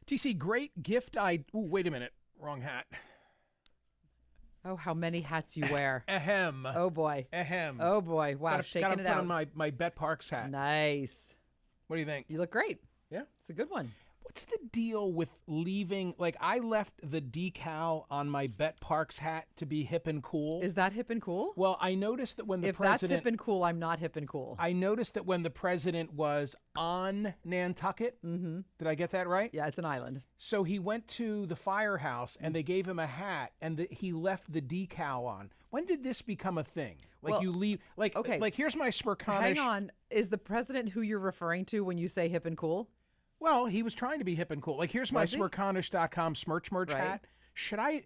TC, great gift. Wait a minute. Wrong hat. Oh, how many hats you wear. Ahem. Oh, boy. Ahem. Oh, boy. Wow, shaking it out. Gotta put on my Bet Parks hat. Nice. What do you think? You look great. Yeah? It's a good one. What's the deal with leaving, like I left the decal on my Bet Parks hat to be hip and cool. Is that hip and cool? Well, I noticed that when the if president... If that's hip and cool, I'm not hip and cool. I noticed that when the president was on Nantucket, did I get that right? Yeah, it's an island. So he went to the firehouse and they gave him a hat and he left the decal on. When did this become a thing? Like well, you leave, okay. Like here's my Smerconish. Hang on. Is the president who you're referring to when you say hip and cool? Well, he was trying to be hip and cool. Like, here's my Smerconish.com merch hat. Should I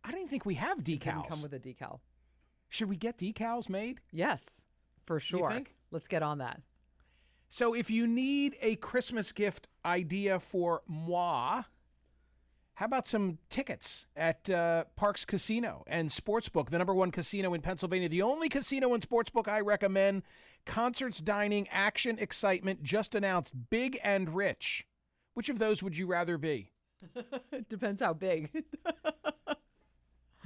don't even think we have decals. It didn't come with a decal. Should we get decals made? Yes, for sure. You think? Let's get on that. So if you need a Christmas gift idea for moi, how about some tickets at Parks Casino and Sportsbook, the #1 casino in Pennsylvania, the only casino and sportsbook I recommend. Concerts, dining, action, excitement, just announced, big and rich. Which of those would you rather be? It depends how big.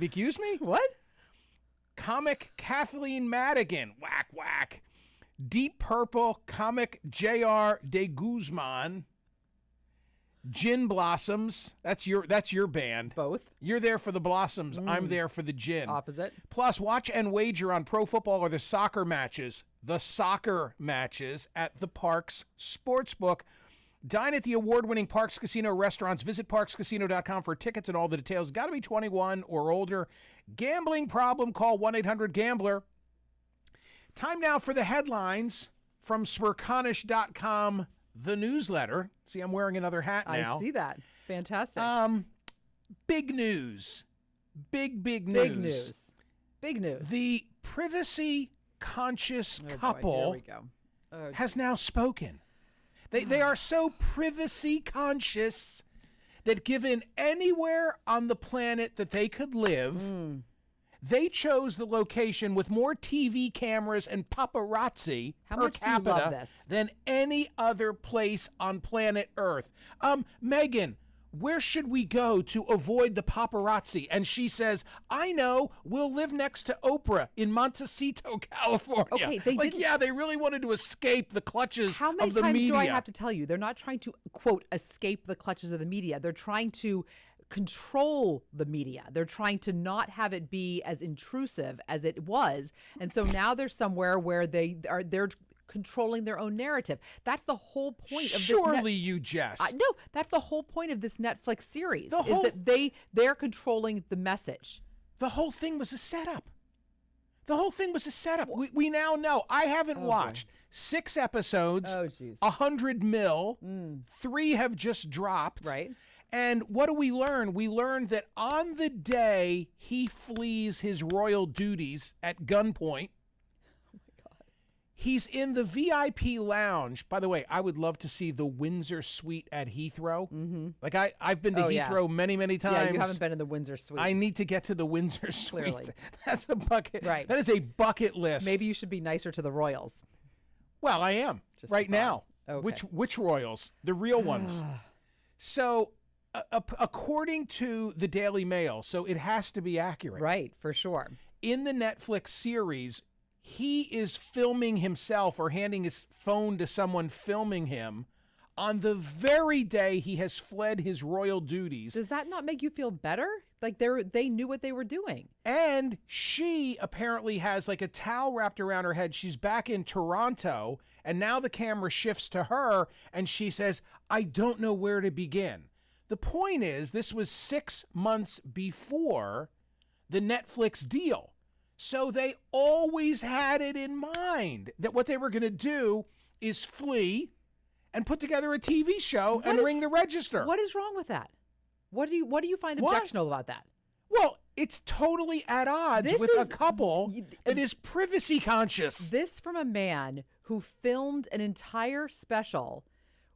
Excuse me? What? Comic Kathleen Madigan, whack, whack. Deep Purple, comic J.R. de Guzman. Gin Blossoms, that's your band. Both. You're there for the blossoms. I'm there for the gin. Opposite. Plus, watch and wager on pro football or the soccer matches. The soccer matches at the Parks Sportsbook. Dine at the award-winning Parks Casino restaurants. Visit parkscasino.com for tickets and all the details. Got to be 21 or older. Gambling problem? Call 1-800-GAMBLER. Time now for the headlines from Smerconish.com. The newsletter. See, I'm wearing another hat now. I see that. Fantastic. Big news. Big news. Big news. Big news. The privacy-conscious couple has now spoken. They are so privacy-conscious that given anywhere on the planet that they could live, they chose the location with more TV cameras and paparazzi per capita than any other place on planet Earth. Megan, where should we go to avoid the paparazzi? And she says, I know, we'll live next to Oprah in Montecito, California. Okay, they really wanted to escape the clutches of the media. How many times do I have to tell you? They're not trying to, quote, escape the clutches of the media. They're trying to control the media. They're trying to not have it be as intrusive as it was. And so now they're somewhere where they're controlling their own narrative. That's the whole point of this. Surely you jest. No, that's the whole point of this Netflix series, is that they're controlling the message. The whole thing was a setup. We now know. I haven't watched 6 episodes. Oh, geez. 100 mil. 3 have just dropped. Right. And what do we learn? We learn that on the day he flees his royal duties at gunpoint, he's in the VIP lounge. By the way, I would love to see the Windsor Suite at Heathrow. Mm-hmm. Like I've been to Heathrow many times. Yeah, you haven't been in the Windsor Suite. I need to get to the Windsor Suite. Clearly. That's a bucket. Right. That is a bucket list. Maybe you should be nicer to the royals. Well, I am right now. Okay. Which royals? The real ones. So, according to the Daily Mail, so it has to be accurate. Right, for sure. In the Netflix series, he is filming himself or handing his phone to someone filming him on the very day he has fled his royal duties. Does that not make you feel better? Like they knew what they were doing. And she apparently has like a towel wrapped around her head. She's back in Toronto, and now the camera shifts to her, and she says, I don't know where to begin. The point is, this was 6 months before the Netflix deal. So they always had it in mind that what they were going to do is flee and put together a TV show and ring the register. What is wrong with that? What do you find objectionable about that? Well, it's totally at odds with a couple that is privacy conscious. This from a man who filmed an entire special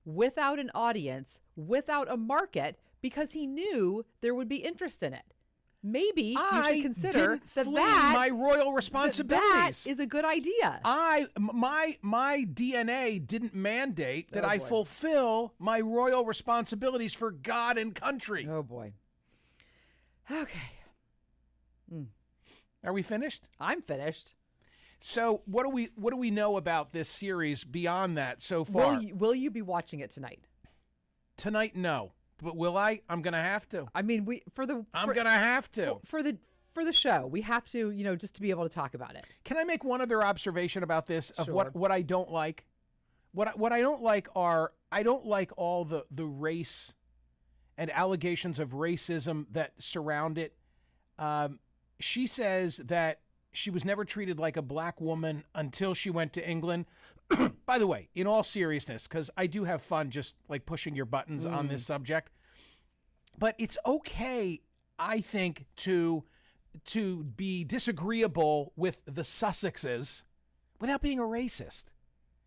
without an audience, without a market, because he knew there would be interest in it. maybe you should consider didn't flee my royal responsibilities. That is a good idea. My DNA didn't mandate that I fulfill my royal responsibilities for God and country. Oh boy. Okay. Are we finished? I'm finished. So what do we know about this series beyond that so far? Will you be watching it tonight? Tonight, no. But will I? I'm gonna have to. I mean, I'm gonna have to for the show. We have to, just to be able to talk about it. Can I make one other observation about this of Sure. what I don't like? What I don't like are I don't like all the race and allegations of racism that surround it. She says that she was never treated like a black woman until she went to England. By the way, in all seriousness, because I do have fun just like pushing your buttons on this subject, but it's okay, I think, to be disagreeable with the Sussexes without being a racist.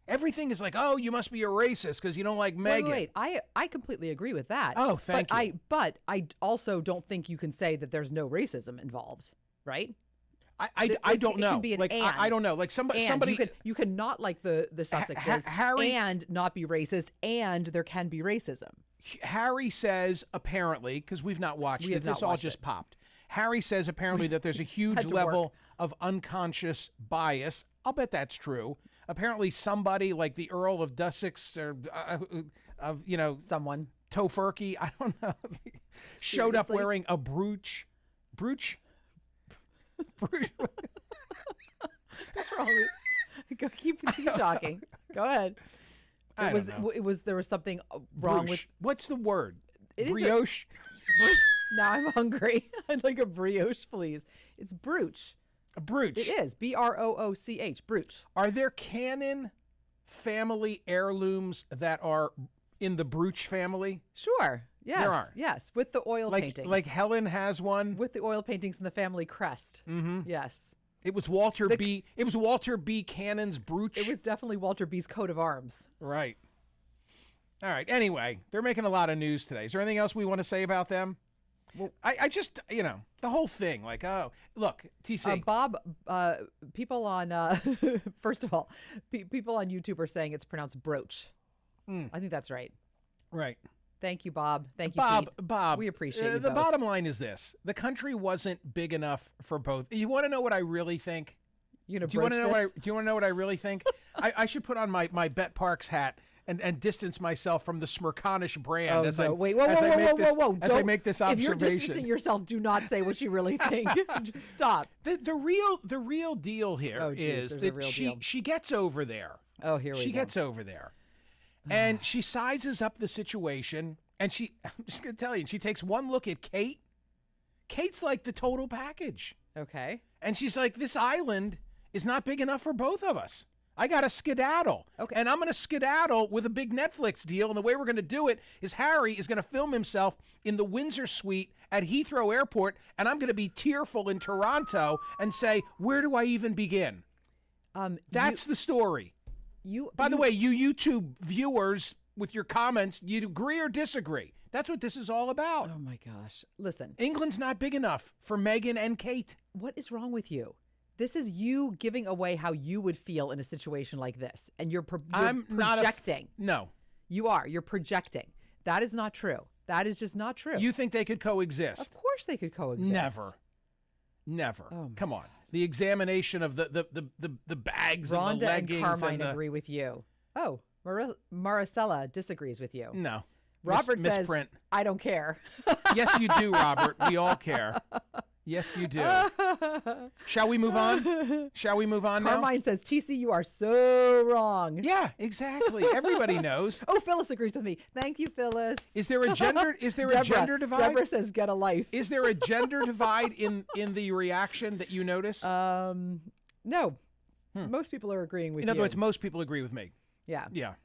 Everything is like, oh, you must be a racist because you don't like Meghan. Wait. I completely agree with that. Oh, thank you. But I also don't think you can say that there's no racism involved, right? I don't know. It can be an like and. I don't know. Like somebody you can not like the Sussexes Harry, and not be racist, and there can be racism. Harry says apparently, because we've not watched it, this all just popped. Harry says apparently that there's a huge level of unconscious bias. I'll bet that's true. Apparently somebody like the Earl of Sussex or someone Tofurkey, I don't know, showed up wearing a brooch. What's wrong with keep talking. Go ahead. There was something wrong with what's the word? Brioche. Now I'm hungry. I'd like a brioche, please. It's brooch. A brooch. It is BROOCH. Brooch. Are there canon family heirlooms that are in the Brooch family? Sure. Yes. There are. Yes. With the oil paintings. Like Helen has one. With the oil paintings and the family crest. Mm-hmm. Yes. It was Walter B. Cannon's Brooch. It was definitely Walter B.'s coat of arms. Right. All right. Anyway, they're making a lot of news today. Is there anything else we want to say about them? Well, I just, the whole thing, like, oh, look, TC. Bob, people on, first of all, people on YouTube are saying it's pronounced brooch. I think that's right. Right. Thank you, Bob. Thank you, Bob. Pete. Bob. We appreciate you The both. bottom line is this. The country wasn't big enough for both. You want to know what I really think? Do you want to know what I really think? I should put on my Bet Parks hat and distance myself from the Smerconish brand as I make this observation. If you're distancing yourself, do not say what you really think. Just stop. The real deal here is that she gets over there. Oh, here we go. She gets over there. And she sizes up the situation, and I'm just going to tell you, she takes one look at Kate. Kate's like the total package. Okay. And she's like, this island is not big enough for both of us. I got to skedaddle. Okay. And I'm going to skedaddle with a big Netflix deal. And the way we're going to do it is Harry is going to film himself in the Windsor suite at Heathrow Airport. And I'm going to be tearful in Toronto and say, where do I even begin? That's the story. By the way, you YouTube viewers with your comments, you agree or disagree? That's what this is all about. Oh, my gosh. Listen. England's not big enough for Meghan and Kate. What is wrong with you? This is you giving away how you would feel in a situation like this. And you're projecting. No. You are. You're projecting. That is not true. That is just not true. You think they could coexist? Of course they could coexist. Never. Oh, come on. The examination of the bags Rhonda and the leggings. And Carmine agree with you. Oh, Maricela disagrees with you. No. Robert says, misprint. I don't care. Yes, you do, Robert. We all care. Yes, you do. Shall we move on? Shall we move on now? Carmine says, TC, you are so wrong. Yeah, exactly. Everybody knows. Oh, Phyllis agrees with me. Thank you, Phyllis. Is there a gender divide? Deborah says, get a life. Is there a gender divide in the reaction that you notice? No. Most people are agreeing with you. In other words, most people agree with me. Yeah. Yeah.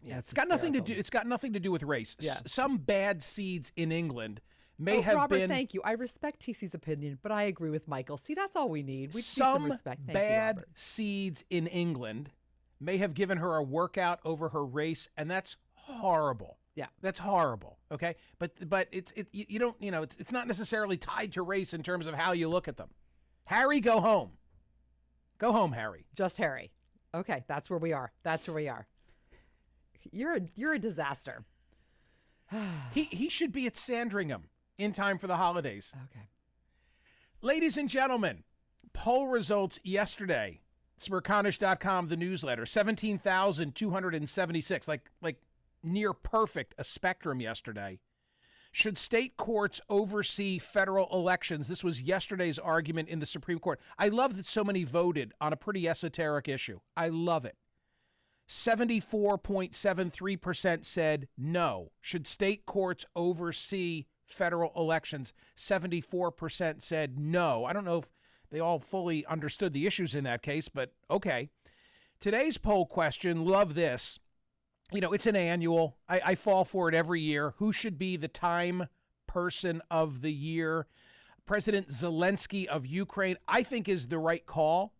Yeah, it's got nothing to do. It's got nothing to do with race. Yeah. Some bad seeds in England may have Robert, been. Thank you. I respect TC's opinion, but I agree with Michael. See, that's all we need. We just need some respect. Thank bad you, seeds in England may have given her a workout over her race, and that's horrible. Yeah. That's horrible. Okay. But you don't, it's not necessarily tied to race in terms of how you look at them. Harry, go home. Go home, Harry. Just Harry. Okay. That's where we are. You're a disaster. He should be at Sandringham in time for the holidays. Okay. Ladies and gentlemen, poll results yesterday. Smerconish.com, the newsletter, 17,276, like near perfect a spectrum yesterday. Should state courts oversee federal elections? This was yesterday's argument in the Supreme Court. I love that so many voted on a pretty esoteric issue. I love it. 74.73% said no. Should state courts oversee federal elections? 74% said no. I don't know if they all fully understood the issues in that case, but okay. Today's poll question, love this. It's an annual. I fall for it every year. Who should be the Time Person of the Year? President Zelensky of Ukraine, I think, is the right call.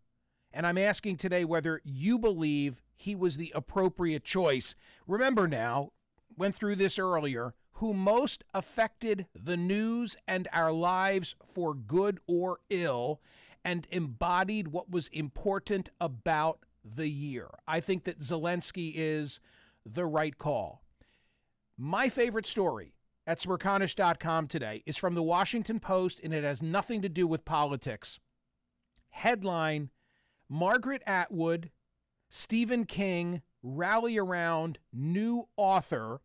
And I'm asking today whether you believe he was the appropriate choice. Remember now, went through this earlier, who most affected the news and our lives for good or ill and embodied what was important about the year. I think that Zelensky is the right call. My favorite story at Smerconish.com today is from the Washington Post, and it has nothing to do with politics. Headline, Margaret Atwood, Stephen King rally around new author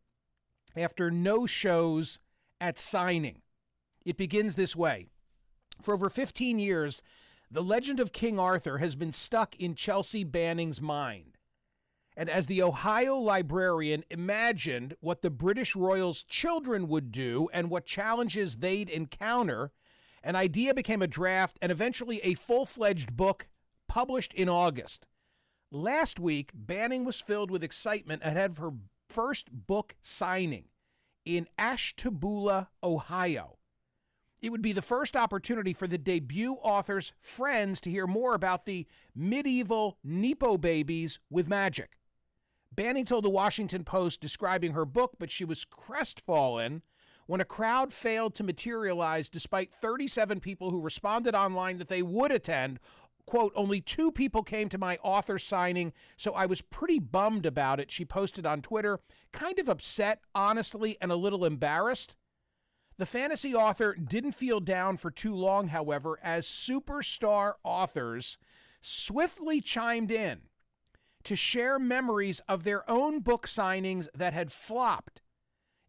after no shows at signing. It begins this way. For over 15 years, the legend of King Arthur has been stuck in Chelsea Banning's mind. And as the Ohio librarian imagined what the British royals' children would do and what challenges they'd encounter, an idea became a draft and eventually a full-fledged book published in August. Last week, Banning was filled with excitement ahead of her first book signing in Ashtabula, Ohio. It would be the first opportunity for the debut author's friends to hear more about the medieval Nepo babies with magic. Banning told the Washington Post describing her book, but she was crestfallen when a crowd failed to materialize despite 37 people who responded online that they would attend. Quote, only 2 people came to my author signing, so I was pretty bummed about it, she posted on Twitter, kind of upset, honestly, and a little embarrassed. The fantasy author didn't feel down for too long, however, as superstar authors swiftly chimed in to share memories of their own book signings that had flopped,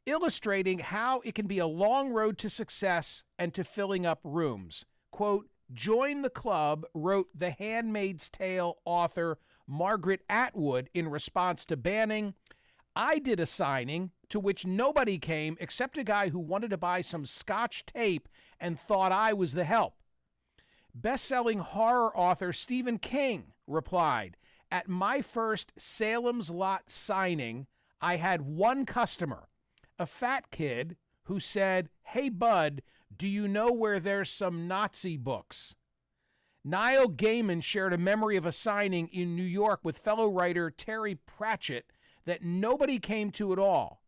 illustrating how it can be a long road to success and to filling up rooms. Quote, join the club, wrote The Handmaid's Tale author Margaret Atwood in response to Banning. I did a signing to which nobody came except a guy who wanted to buy some Scotch tape and thought I was the help. Best-selling horror author Stephen King replied, at my first Salem's Lot signing, I had one customer, a fat kid who said, hey, bud, do you know where there's some Nazi books? Neil Gaiman shared a memory of a signing in New York with fellow writer Terry Pratchett that nobody came to at all.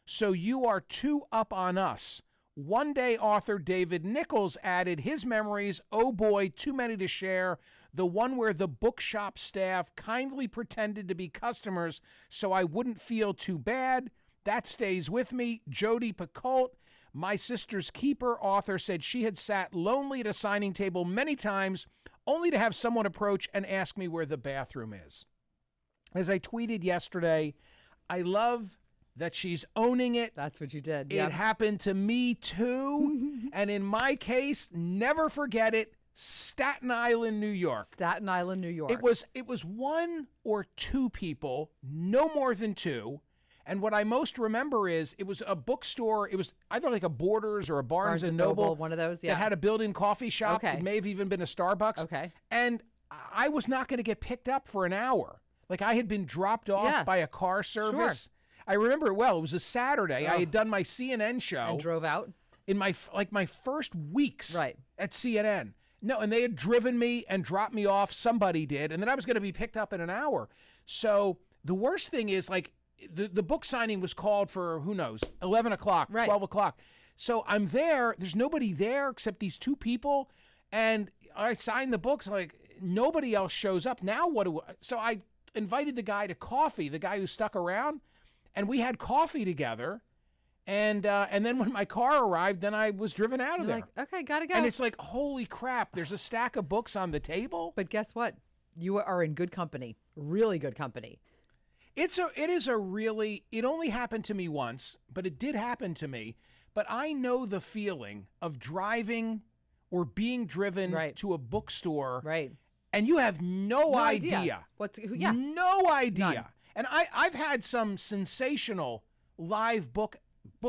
So you are too up on us. One day author David Nichols added his memories, oh boy, too many to share, the one where the bookshop staff kindly pretended to be customers so I wouldn't feel too bad. That stays with me. Jodi Picoult, my sister's keeper author, said she had sat lonely at a signing table many times only to have someone approach and ask me where the bathroom is. As I tweeted yesterday, I love that she's owning it. That's what you did. It happened to me too. And in my case, never forget it, Staten Island, New York. Staten Island, New York. It was 1 or 2 people, no more than 2. And what I most remember is it was a bookstore. It was either like a Borders or a Barnes and Noble. One of those, yeah. That had a built-in coffee shop. Okay. It may have even been a Starbucks. Okay. And I was not going to get picked up for an hour. Like I had been dropped off by a car service. Sure. I remember it well. It was a Saturday. I had done my CNN show. And drove out? In my first weeks at CNN. No, and they had driven me and dropped me off. Somebody did. And then I was going to be picked up in an hour. So the worst thing is, like, the book signing was called for, who knows, 11 o'clock, Right. 12 o'clock. So I'm there. There's nobody there except these two people. And I signed the books. Like, nobody else shows up. Now what do I? So I invited the guy to coffee, the guy who stuck around. And we had coffee together. And then when my car arrived, then I was driven out of there. Like, okay, gotta go. And it's like, holy crap, there's a stack of books on the table. But guess what? You are in good company, really good company. It only happened to me once, but it did happen to me. But I know the feeling of driving or being driven Right. to a bookstore. Right. And you have no idea. Yeah. No idea. None. And I've had some sensational live book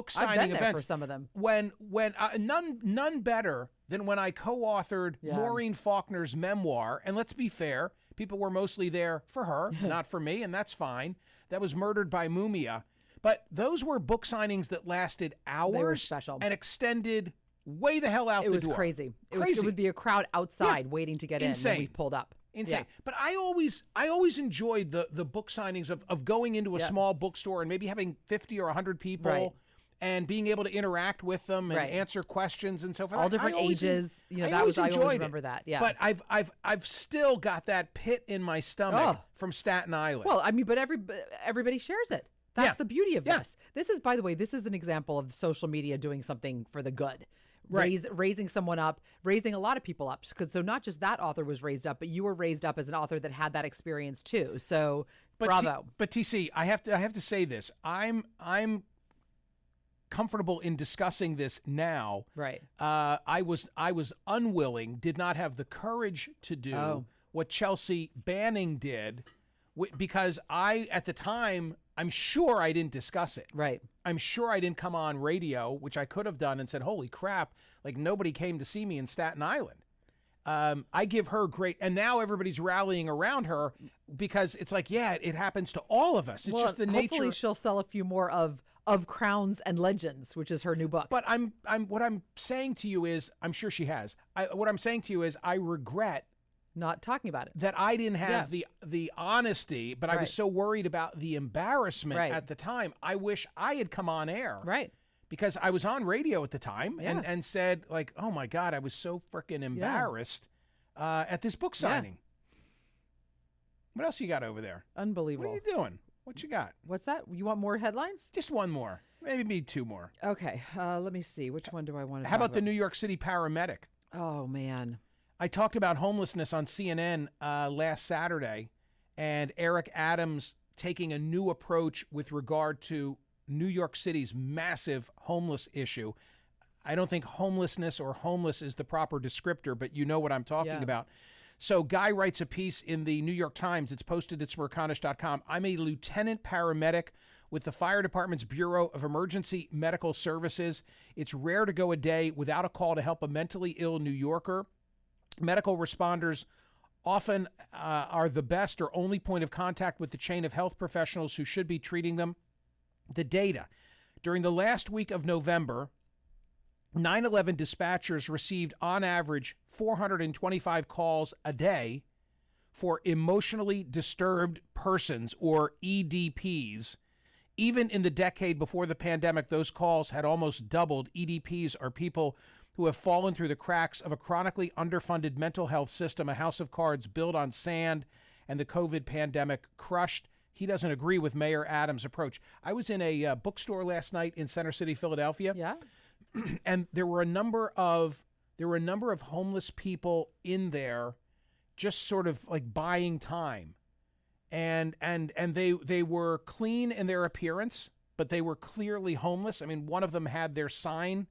signing I've been there events for some of them. when none better than when I co-authored Yeah. Maureen Faulkner's memoir. And let's be fair, people were mostly there for her, not for me, and that's fine. That was Murdered by Mumia. But those were book signings that lasted hours. They were special. And extended way the hell out the door. It was crazy. Crazy. It would be a crowd outside waiting to get Insane. in when we pulled up. Insane. Yeah. But I always enjoyed the book signings of going into a Yeah. small bookstore and maybe having 50 or 100 people. Right. And being able to interact with them and Right. answer questions and so forth. All different ages. You know, I always remember that. Yeah. But I've still got that pit in my stomach from Staten Island. Well, I mean, but everybody shares it. That's Yeah. the beauty of Yeah. this. This is, by the way, this is an example of social media doing something for the good. Right. Raising someone up, raising a lot of people up. So not just that author was raised up, but you were raised up as an author that had that experience too. So bravo. But TC, I have to say this. I'm comfortable in discussing this now. Right. I was unwilling, did not have the courage to do what Chelsea Banning did, because at the time, I'm sure I didn't discuss it. Right. I'm sure I didn't come on radio, which I could have done, and said, holy crap, like nobody came to see me in Staten Island. I give her great, and now everybody's rallying around her because it's like, yeah, it happens to all of us. It's just the nature. Hopefully she'll sell a few more of Crowns and Legends, which is her new book. But what I'm saying to you is, I'm sure she has. What I'm saying to you is, I regret not talking about it. that I didn't have the honesty, but I was so worried about the embarrassment at the time. I wish I had come on air. Right. Because I was on radio at the time and said, like, oh my God, I was so freaking embarrassed at this book signing. What else you got over there? Unbelievable. What are you doing? What you got? What's that? You want more headlines? Just one more. Maybe two more. Okay. Let me see. Which one do I want to How about the New York City paramedic? Oh, man. I talked about homelessness on CNN last Saturday, and Eric Adams taking a new approach with regard to New York City's massive homeless issue. I don't think homelessness or homeless is the proper descriptor, but you know what I'm talking about. So Guy writes a piece in the New York Times. It's posted at Smerconish.com. I'm a lieutenant paramedic with the fire department's Bureau of Emergency Medical Services. It's rare to go a day without a call to help a mentally ill New Yorker. Medical responders often are the best or only point of contact with the chain of health professionals who should be treating them. The data. During the last week of November, 9/11 dispatchers received on average 425 calls a day for emotionally disturbed persons, or EDPs. Even in the decade before the pandemic, those calls had almost doubled. EDPs are people who have fallen through the cracks of a chronically underfunded mental health system, a house of cards built on sand, and the COVID pandemic crushed. He doesn't agree with Mayor Adams' approach. I was in a bookstore last night in Center City, Philadelphia. Yeah. And there were a number of homeless people in there, just sort of like buying time, and they were clean in their appearance, but they were clearly homeless. I mean, one of them had their sign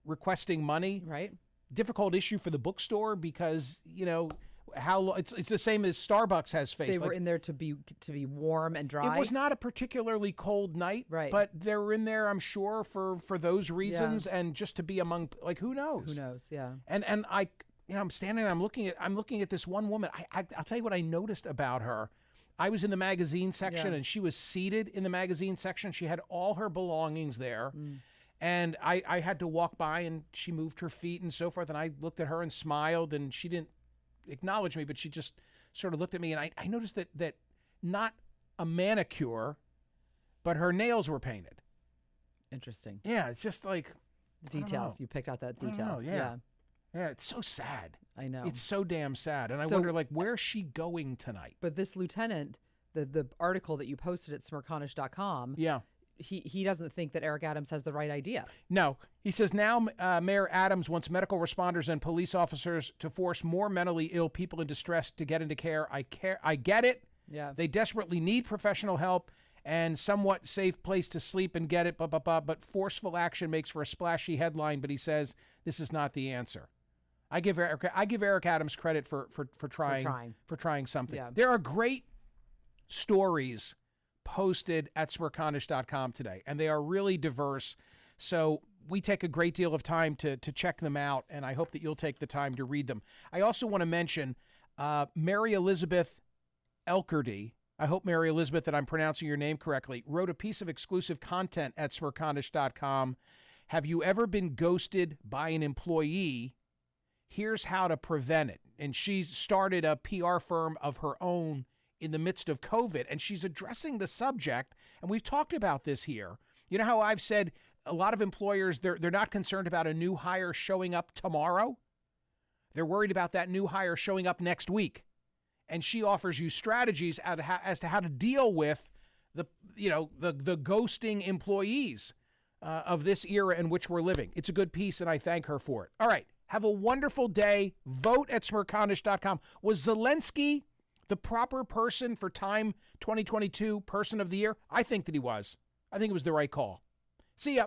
requesting money. Right. Difficult issue for the bookstore because how it's the same as Starbucks has faced. They were in there to be warm and dry. It was not a particularly cold night, right? But they were in there, I'm sure, for those reasons, and just to be among, like, who knows? Who knows? Yeah. And I'm standing there, I'm looking at this one woman. I'll tell you what I noticed about her. I was in the magazine section, and she was seated in the magazine section. She had all her belongings there. And I had to walk by, and she moved her feet and so forth. And I looked at her and smiled, and she didn't acknowledge me, but she just sort of looked at me. And I noticed that not a manicure, but her nails were painted. Interesting. Yeah, it's just like The details. You picked out that detail. Yeah, it's so sad. I know. It's so damn sad. And I So- wonder, like, where's she going tonight? But this lieutenant, the article that you posted at Smerconish.com, Yeah. he doesn't think that Eric Adams has the right idea. No. He says now Mayor Adams wants medical responders and police officers to force more mentally ill people in distress to get into care. I get it. Yeah. They desperately need professional help and somewhat safe place to sleep and get it, but forceful action makes for a splashy headline, but he says this is not the answer. I give Eric Adams credit for trying something. Yeah. There are great stories posted at Smerconish.com today, and they are really diverse. So we take a great deal of time to check them out, and I hope that you'll take the time to read them. I also want to mention Mary Elizabeth Elkerdy. I hope, Mary Elizabeth, that I'm pronouncing your name correctly, wrote a piece of exclusive content at Smerconish.com. Have you ever been ghosted by an employee? Here's how to prevent it. And she's started a PR firm of her own in the midst of COVID, and she's addressing the subject. And we've talked about this here. You know how I've said a lot of employers, they're not concerned about a new hire showing up tomorrow. They're worried about that new hire showing up next week. And she offers you strategies as to how to deal with the ghosting employees of this era in which we're living. It's a good piece, and I thank her for it. All right. Have a wonderful day. Vote at Smerconish.com. Was Zelensky the proper person for Time 2022 Person of the Year? I think that he was. I think it was the right call. See ya.